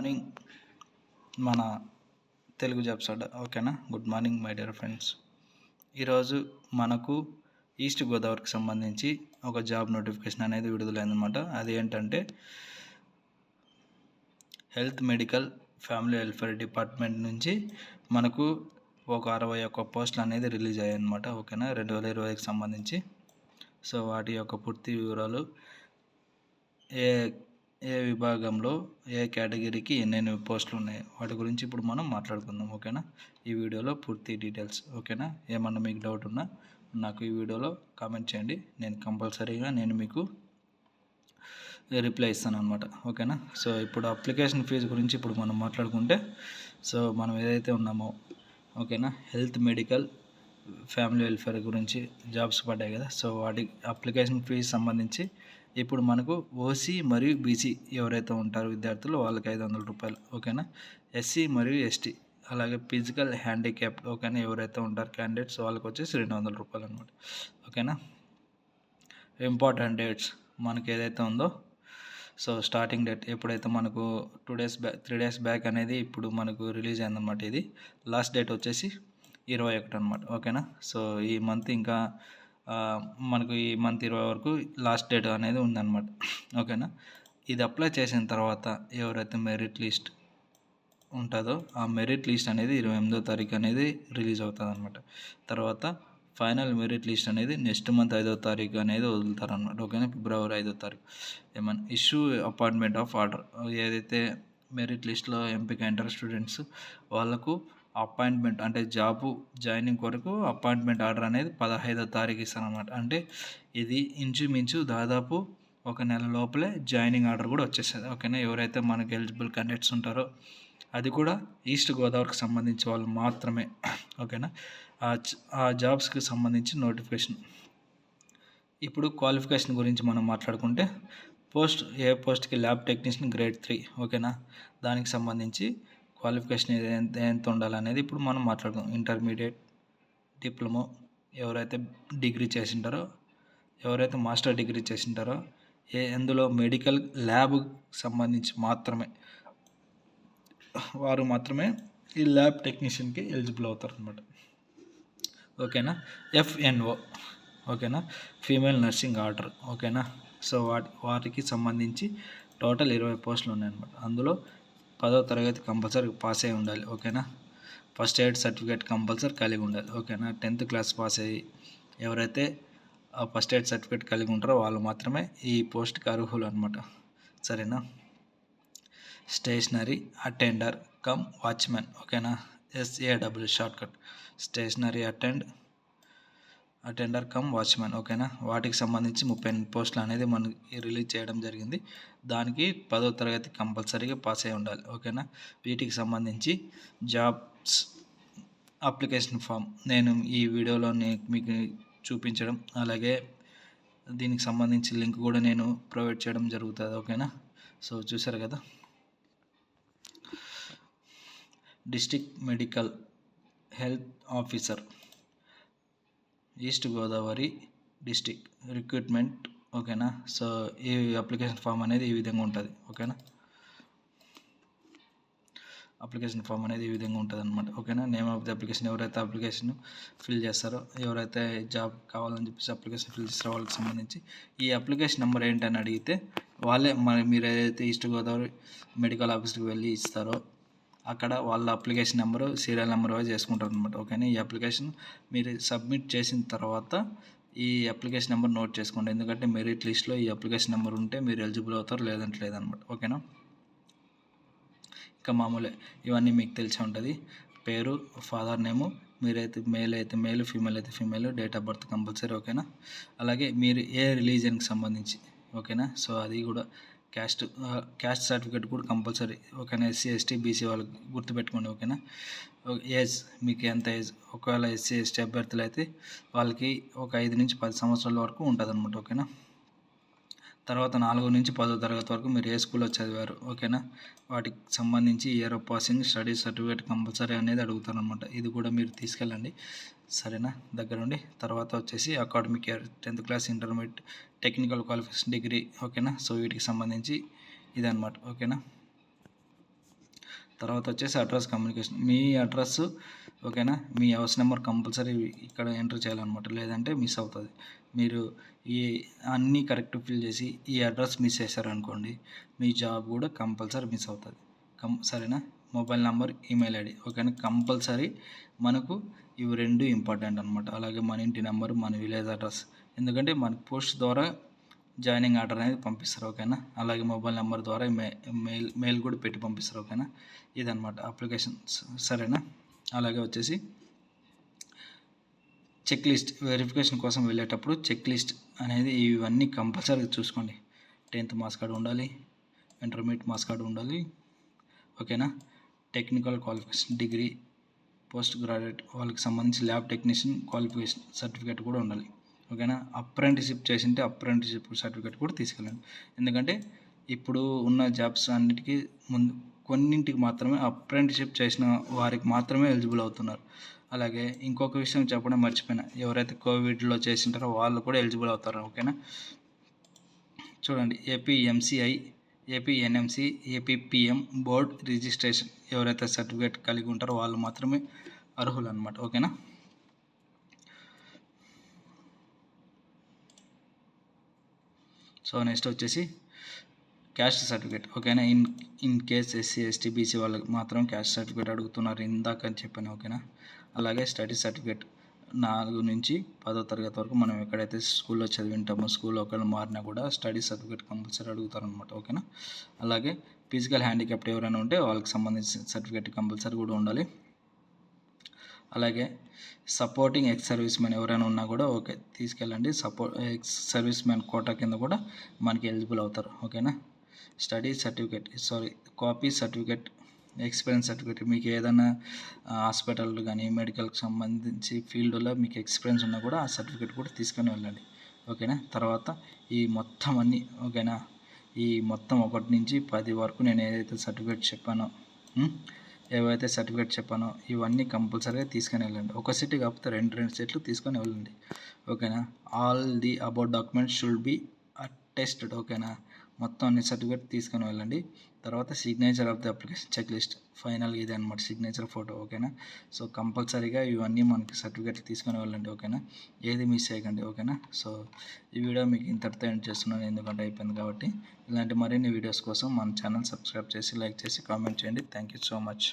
Morning మన Telugu jobs అడ్డా. ఓకేనా. Good morning my dear friends. ఈరోజు మనకు ఈస్ట్ గోదావరికి సంబంధించి ఒక జాబ్ నోటిఫికేషన్ అనేది విడుదలైందనమాట. అది ఏంటంటే health medical family welfare department నుంచి మనకు ఒక 61 పోస్టులు అనేది రిలీజ్ అయ్యాయి అనమాట. ఓకేనా. 2020కి సంబంధించి. సో వాటి యొక్క పూర్తి వివరాలు, ఏ ఏ విభాగంలో ఏ కేటగిరీకి ఎన్నెన్ని పోస్టులు ఉన్నాయి వాటి గురించి ఇప్పుడు మనం మాట్లాడుకుందాం. ఓకేనా. ఈ వీడియోలో పూర్తి డీటెయిల్స్. ఓకేనా. ఏమన్నా మీకు డౌట్ ఉన్నా నాకు ఈ వీడియోలో కామెంట్ చేయండి. నేను కంపల్సరీగా మీకు రిప్లై ఇస్తాను అనమాట. ఓకేనా. సో ఇప్పుడు అప్లికేషన్ ఫీజు గురించి ఇప్పుడు మనం మాట్లాడుకుంటే, సో మనం ఏదైతే ఉన్నామో, ఓకేనా, హెల్త్ మెడికల్ ఫ్యామిలీ వెల్ఫేర్ గురించి జాబ్స్ పడ్డాయి కదా. సో వాటి అప్లికేషన్ ఫీజు సంబంధించి ఇప్పుడు మనకు ఓసీ మరియు బీసీ ఎవరైతే ఉంటారో విద్యార్థులు వాళ్ళకి 500 రూపాయలు. ఓకేనా. ఎస్సీ మరియు ఎస్టీ అలాగే ఫిజికల్ హ్యాండిక్యాప్, ఓకేనా, ఎవరైతే ఉంటారో క్యాండిడేట్స్ వాళ్ళకి వచ్చేసి 200 రూపాయలు అనమాట. ఓకేనా. ఇంపార్టెంట్ డేట్స్ మనకి ఏదైతే ఉందో, సో స్టార్టింగ్ డేట్ ఎప్పుడైతే మనకు 3 డేస్ బ్యాక్ అనేది ఇప్పుడు మనకు రిలీజ్ అయిందన్నమాట. ఇది లాస్ట్ డేట్ వచ్చేసి 21 అనమాట. ఓకేనా. సో ఈ మంత్ ఇంకా మనకు ఈ మంత్ 20 వరకు లాస్ట్ డేట్ అనేది ఉందన్నమాట. ఓకేనా. ఇది అప్లై చేసిన తర్వాత ఎవరైతే మెరిట్ లిస్ట్ ఉంటుందో ఆ మెరిట్ లిస్ట్ అనేది 28వ తారీఖు అనేది రిలీజ్ అవుతుంది అనమాట. తర్వాత ఫైనల్ మెరిట్ లిస్ట్ అనేది నెక్స్ట్ మంత్ 5వ తారీఖు అనేది వదులుతారనమాట. ఓకేనా. ఫిబ్రవరి 5వ తారీఖు ఏమన్నా ఇష్యూ అపాయింట్మెంట్ ఆఫ్ ఆర్డర్, ఏదైతే మెరిట్ లిస్ట్లో ఎంపిక అయిన స్టూడెంట్స్ వాళ్ళకు అపాయింట్మెంట్ అంటే జాబు జాయినింగ్ కొరకు అపాయింట్మెంట్ ఆర్డర్ అనేది 15వ తారీఖు ఇస్తారనమాట. అంటే ఇది ఇంచుమించు దాదాపు ఒక నెల లోపలే జాయినింగ్ ఆర్డర్ కూడా వచ్చేస్తుంది. ఓకేనా. ఎవరైతే మనకు ఎలిజిబుల్ క్యాండిడేట్స్ ఉంటారో అది కూడా ఈస్ట్ గోదావరికి సంబంధించి వాళ్ళు మాత్రమే. ఓకేనా. ఆ జాబ్స్కి సంబంధించి నోటిఫికేషన్. ఇప్పుడు క్వాలిఫికేషన్ గురించి మనం మాట్లాడుకుంటే ఏ పోస్ట్కి ల్యాబ్ టెక్నీషియన్ గ్రేడ్ 3. ఓకేనా. దానికి సంబంధించి క్వాలిఫికేషన్ ఎంత ఉండాలనేది ఇప్పుడు మనం మాట్లాడుకుందాం. ఇంటర్మీడియట్, డిప్లొమా, ఎవరైతే డిగ్రీ చేసింటారో, ఎవరైతే మాస్టర్ డిగ్రీ చేసింటారో, ఎందులో మెడికల్ ల్యాబ్ సంబంధించి మాత్రమే వారు మాత్రమే ఈ ల్యాబ్ టెక్నీషియన్కి ఎలిజిబుల్ అవుతారు అనమాట. ఓకేనా. FNO, ఓకేనా, ఫీమేల్ నర్సింగ్ ఆర్డర్. ఓకేనా. సో వాటికి సంబంధించి టోటల్ 20 పోస్టులు ఉన్నాయన్నమాట. అందులో 10వ తరగతి కంపల్సరీ పాస్ అయి ఉండాలి. ఓకేనా. ఫస్ట్ ఎయిడ్ సర్టిఫికేట్ కంపల్సరీ కలిగి ఉండాలి. ఓకేనా. 10th క్లాస్ పాస్ అయ్యి ఎవరైతే ఆ ఫస్ట్ ఎయిడ్ సర్టిఫికేట్ కలిగి ఉంటారో వాళ్ళు మాత్రమే ఈ పోస్ట్కి అర్హులు అనమాట. సరేనా. Stationery attender cum watchman. ఓకేనా. SAW shortcut. Stationery attender cum watchman. ఓకేనా. వాటికి సంబంధించి 38 పోస్టులు అనేది మనకి రిలీజ్ చేయడం జరిగింది. దానికి 10వ తరగతి కంపల్సరీగా పాస్ అయి ఉండాలి. ఓకేనా. వీటికి సంబంధించి జాబ్స్ అప్లికేషన్ ఫామ్ నేను ఈ వీడియోలో మీకు చూపించడం, అలాగే దీనికి సంబంధించి లింక్ కూడా నేను ప్రొవైడ్ చేయడం జరుగుతుంది. ఓకేనా. సో చూసారు కదా. District medical health officer, east Godavari district recruitment. ఓకేనా. సో ఈ అప్లికేషన్ ఫామ్ అనేది ఈ విధంగా ఉంటుంది. ఓకేనా. అప్లికేషన్ ఫామ్ అనేది ఈ విధంగా ఉంటుంది అనమాట. ఓకేనా. నేమ్ ఆఫ్ ది అప్లికేషన్, ఎవరైతే అప్లికేషన్ ఫిల్ చేస్తారో, ఎవరైతే జాబ్ కావాలని చెప్పేసి అప్లికేషన్ ఫిల్ చేస్తారో వాళ్ళకి సంబంధించి ఈ అప్లికేషన్ నెంబర్ ఏంటని అడిగితే వాళ్ళే మీరు ఏదైతే ఈస్ట్ గోదావరి మెడికల్ ఆఫీస్కి వెళ్ళి ఇస్తారో అక్కడ వాళ్ళ application number serial number wise చేసుకుంటారు అనమాట. ఓకేనా. ఈ అప్లికేషన్ మీరు సబ్మిట్ చేసిన తర్వాత ఈ అప్లికేషన్ నెంబర్ నోట్ చేసుకోండి. ఎందుకంటే మెరిట్ లిస్ట్లో ఈ అప్లికేషన్ నెంబర్ ఉంటే మీరు ఎలిజిబుల్ అవుతారు, లేదంటే లేదనమాట. ఓకేనా. ఇంకా మామూలే ఇవన్నీ మీకు తెలిసి ఉంటుంది. పేరు, ఫాదర్ నేము, మీరైతే మేల్ అయితే మేల్, ఫీమేల్ అయితే female, date of birth compulsory. ఓకేనా. అలాగే మీరు ఏ రిలీజియన్కి సంబంధించి. ఓకేనా. సో అది కూడా క్యాస్ట్ సర్టిఫికేట్ కూడా కంపల్సరీ. ఓకేనా. SC ST BC వాళ్ళకి గుర్తుపెట్టుకోండి. ఓకేనా. ఏజ్ మీకు ఎంత ఏజ్, ఒకవేళ SC ST అభ్యర్థులు అయితే వాళ్ళకి ఒక 5 నుంచి 10 సంవత్సరాల వరకు ఉంటుంది అనమాట. ఓకేనా. తర్వాత 4 నుంచి 10వ తరగతి వరకు మీరు ఏ స్కూల్లో చదివారు. ఓకేనా. వాటికి సంబంధించి year of passing study certificate compulsory అనేది అడుగుతారు అనమాట. ఇది కూడా మీరు తీసుకెళ్ళండి. సరేనా, దగ్గరుండి. తర్వాత వచ్చేసి academic year 10th class, intermediate, technical qualification, degree. ఓకేనా. సో వీటికి సంబంధించి ఇదన్నమాట. ఓకేనా. తర్వాత వచ్చేసి అడ్రస్ కమ్యూనికేషన్, మీ అడ్రస్ ఓకేనా, మీ హౌస్ నెంబర్ కంపల్సరీ ఇక్కడ ఎంటర్ చేయాలన్నమాట, లేదంటే మిస్ అవుతుంది. మీరు ఈ అన్నీ కరెక్ట్ ఫిల్ చేసి ఈ అడ్రస్ మిస్ చేశారనుకోండి, మీ జాబ్ కూడా కంపల్సరీ మిస్ అవుతుంది. సరేనా. మొబైల్ నెంబర్, ఈమెయిల్ ఐడి ఓకేనా, కంపల్సరీ మనకు ఇవి రెండు ఇంపార్టెంట్ అనమాట. అలాగే మన ఇంటి నెంబర్, మన విలేజ్ అడ్రస్, ఎందుకంటే మనకు పోస్ట్ ద్వారా జాయినింగ్ ఆర్డర్ అనేది పంపిస్తారు ఓకేనా. అలాగే మొబైల్ నెంబర్ ద్వారా మెయిల్ కూడా పెట్టి పంపిస్తారు ఓకేనా. ఇదన్నమాట అప్లికేషన్, సరేనా. అలాగే వచ్చేసి చెక్ లిస్ట్ వెరిఫికేషన్ కోసం వెళ్ళేటప్పుడు చెక్ లిస్ట్ అనేది ఇవన్నీ కంపల్సరీ చూసుకోండి. 10th మార్క్స్ కార్డు ఉండాలి, ఇంటర్మీడియట్ మార్క్స్ కార్డు ఉండాలి ఓకేనా. Technical qualification, degree, post graduate వాళ్ళకి సంబంధించి ల్యాబ్ టెక్నీషియన్ క్వాలిఫికేషన్ సర్టిఫికేట్ కూడా ఉండాలి ఓకేనా. అప్రెంటిషిప్ చేసింటే అప్రెంటిషిప్ సర్టిఫికేట్ కూడా తీసుకెళ్ళండి, ఎందుకంటే ఇప్పుడు ఉన్న జాబ్స్ అన్నిటికీ ముందు కొన్నింటికి మాత్రమే అప్రెంటిషిప్ చేసిన వారికి మాత్రమే ఎలిజిబుల్ అవుతున్నారు. అలాగే ఇంకొక విషయం చెప్పడం మర్చిపోయినా, ఎవరైతే కోవిడ్లో చేసింటారో వాళ్ళు కూడా ఎలిజిబుల్ అవుతారు ఓకేనా. చూడండి, ఏపీఎంసీఐ, ఏపీఎన్ఎంసీ, ఏపీపీఎం బోర్డ్ రిజిస్ట్రేషన్ ఎవరైతే సర్టిఫికేట్ కలిగి ఉంటారో వాళ్ళు మాత్రమే అర్హులు అనమాట ఓకేనా. సో నెక్స్ట్ వచ్చేసి క్యాస్ట్ సర్టిఫికేట్ ఓకేనా. In case SC ST BC వాళ్ళకి మాత్రం క్యాస్ట్ సర్టిఫికేట్ అడుగుతున్నారు ఇందాక అని చెప్పాను ఓకేనా. అలాగే స్టడీ సర్టిఫికేట్ 4 నుంచి 10వ తరగతి వరకు మనం ఎక్కడైతే స్కూల్లో చదివింటామో, స్కూల్లో ఒకవేళ మారినా కూడా స్టడీ సర్టిఫికేట్ కంపల్సరీ అడుగుతారనమాట ఓకేనా. అలాగే ఫిజికల్ హ్యాండిక్యాప్ట్ ఎవరైనా ఉంటే వాళ్ళకి సంబంధించిన సర్టిఫికేట్ కంపల్సరీ కూడా ఉండాలి. అలాగే సపోర్టింగ్ ఎక్స్ సర్వీస్ మ్యాన్ ఎవరైనా ఉన్నా కూడా ఓకే తీసుకెళ్ళండి, ఎక్స్ సర్వీస్ మ్యాన్ కోటా కింద కూడా మనకి ఎలిజిబుల్ అవుతారు ఓకేనా. Study certificate, copy certificate, experience certificate, మీకు ఏదైనా హాస్పిటల్ కానీ మెడికల్కి సంబంధించి ఫీల్డ్లో మీకు ఎక్స్పీరియన్స్ ఉన్నా కూడా ఆ సర్టిఫికేట్ కూడా తీసుకొని వెళ్ళండి ఓకేనా. తర్వాత ఈ మొత్తం అన్నీ ఓకేనా, ఈ మొత్తం 1 నుంచి 10 వరకు నేను ఏదైతే సర్టిఫికేట్ చెప్పానో ఇవన్నీ కంపల్సరీగా తీసుకొని వెళ్ళండి. ఒక సెట్ కాకపోతే 2 సెట్లు తీసుకొని వెళ్ళండి ఓకేనా. All the about documents should be attested ఓకేనా. మొత్తం అన్ని సర్టిఫికేట్ తీసుకొని వెళ్ళండి. తర్వాత signature of the application checklist, ఫైనల్గా ఇదే అనమాట సిగ్నేచర్ ఫోటో ఓకేనా. సో కంపల్సరీగా ఇవన్నీ మనకి సర్టిఫికేట్లు తీసుకొని వెళ్ళండి ఓకేనా, ఏది మిస్ చేయకండి ఓకేనా. సో ఈ వీడియో మీకు ఇంతటితో ఎండ్ చేస్తున్నాను, ఎందుకంటే అయిపోయింది కాబట్టి. ఇలాంటి మరిన్ని వీడియోస్ కోసం మన ఛానల్ సబ్స్క్రైబ్ చేసి, లైక్ చేసి, కామెంట్ చేయండి. Thank you so much.